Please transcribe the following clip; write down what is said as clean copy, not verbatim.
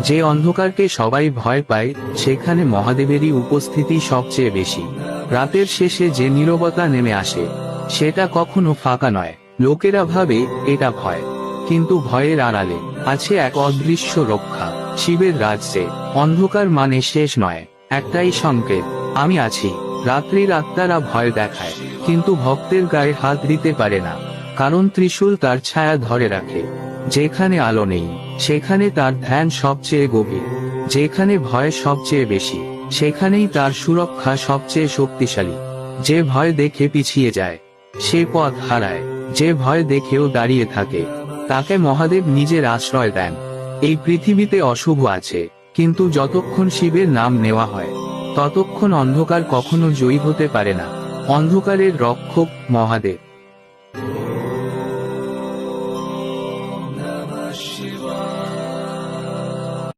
যে অন্ধকারকে সবাই ভয় পায় সেখানে মহাদেবেরই উপস্থিতি সবচেয়ে বেশি। রাতের শেষে যে নীরবতা নেমে আসে সেটা কখনো ফাঁকা নয়। লোকেরা ভাবে এটা ভয়, কিন্তু ভয়ের আড়ালে আছে এক অদৃশ্য রক্ষা। শিবের রাজ্যে অন্ধকার মানে শেষ নয়, একটাই সংকেত, আমি আছি। রাত্রির আত্মারা ভয় দেখায়, কিন্তু ভক্তের গায়ে হাত দিতে পারে না, কারণ ত্রিশূল তার ছায়া ধরে রাখে। যেখানে আলো নেই সেখানে তার ধ্যান সবচেয়ে গভীর, যেখানে ভয় সবচেয়ে বেশি সেখানেই তার সুরক্ষা সবচেয়ে শক্তিশালী। যে ভয় দেখে পিছিয়ে যায় সে পথ হারায়, যে ভয় দেখেও দাঁড়িয়ে থাকে তাকে মহাদেব নিজের আশ্রয় দেন। এই পৃথিবীতে অশুভ আছে, কিন্তু যতক্ষণ শিবের নাম নেওয়া হয় ততক্ষণ অন্ধকার কখনো জয়ী হতে পারে না। অন্ধকারের রক্ষক মহাদেব।